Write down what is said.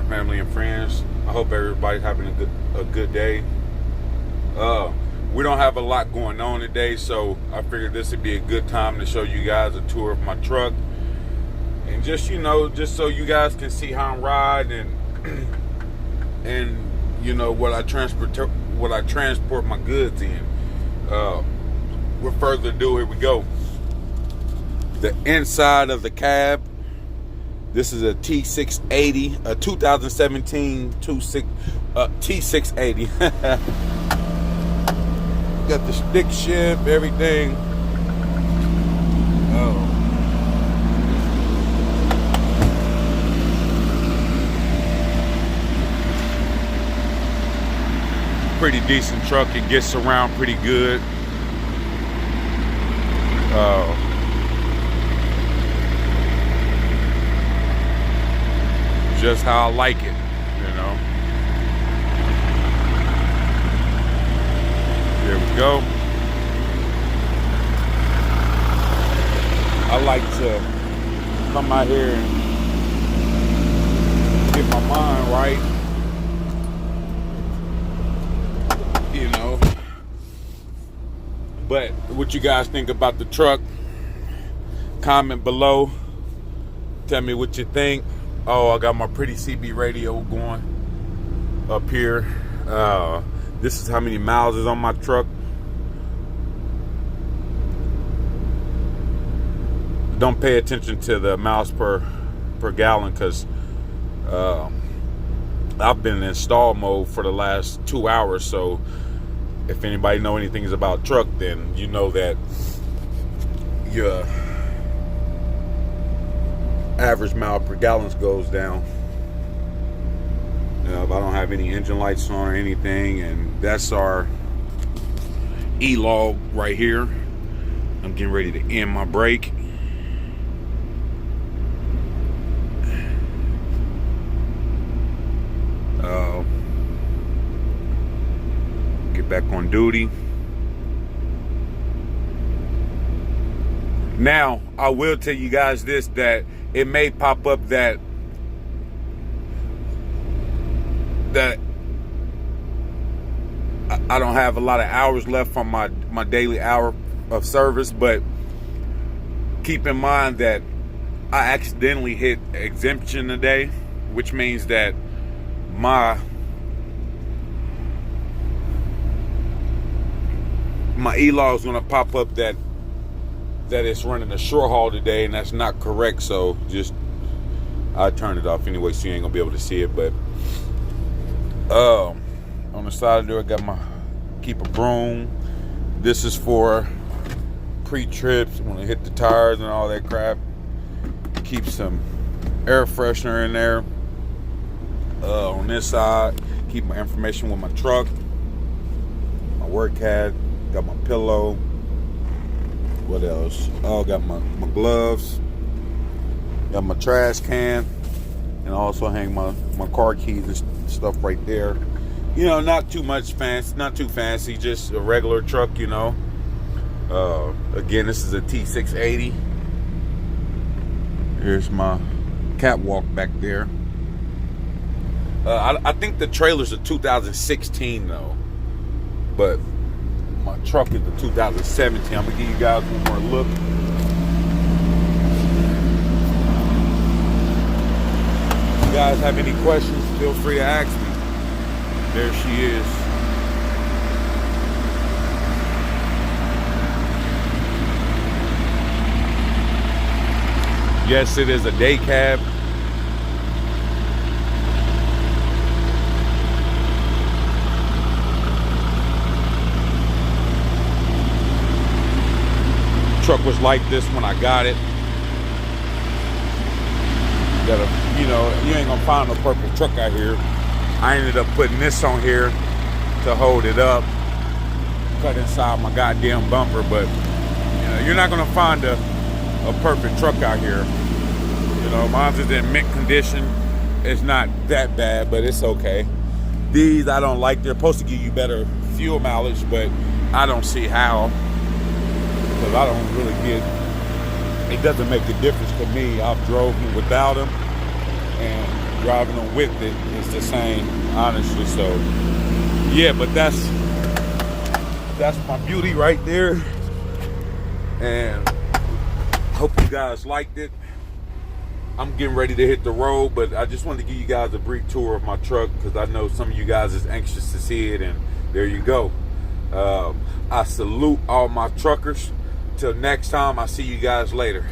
family, and friends. I hope everybody's having a good day. We don't have a lot going on today, so I figured this would be a good time to show you guys a tour of my truck, and just so you guys can see how I'm riding and what I transport my goods in. With further ado, here we go. The inside of the cab. This is a T680, a 2017 T680. Got the stick shift, everything. Oh. Pretty decent truck. It gets around pretty good. Just how I like it, There we go. I like to come out here and get my mind right, But what you guys think about the truck? Comment below. Tell me what you think. Oh, I got my pretty CB radio going up here. This is how many miles is on my truck. Don't pay attention to the miles per gallon, because I've been in install mode for the last 2 hours. So if anybody know anything about truck, then you know that your average mile per gallon goes down. If I don't have any engine lights on or anything, and that's our E-log right here. I'm getting ready to end my brake. Get back on duty. Now, I will tell you guys this, that it may pop up that I don't have a lot of hours left on my daily hour of service, but keep in mind that I accidentally hit exemption today, which means that my E-log is going to pop up that it's running a short haul today, and that's not correct. So just I turned it off anyway, so you ain't gonna be able to see it. But on the side of there, I got my keep a broom. This is for pre-trips when I hit the tires and all that crap. Keep some air freshener in there. On this side, keep my information with my truck, my work hat, got my pillow. What else? Oh, got my gloves, got my trash can, and also hang my car keys and stuff right there. Not too much fancy, not too fancy, just a regular truck. Again, this is a T680. Here's my catwalk back there. I think the trailer's a 2016 though, but my truck is the 2017. I'm gonna give you guys one more look. If you guys have any questions, feel free to ask me. There she is. Yes, it is a day cab. Truck was like this when I got it. You ain't gonna find a purple truck out here. I ended up putting this on here to hold it up, cut inside my goddamn bumper. But you're not gonna find a perfect truck out here. Mine's is in mint condition. It's not that bad, but it's okay. These I don't like. They're supposed to give you better fuel mileage, but I don't see how. Because I don't really get, it doesn't make a difference to me. I've drove without them, and driving them with it is the same, honestly. So yeah, but that's my beauty right there, and hope you guys liked it. I'm getting ready to hit the road, but I just wanted to give you guys a brief tour of my truck because I know some of you guys is anxious to see it, and there you go. I salute all my truckers. Till next time, I see you guys later.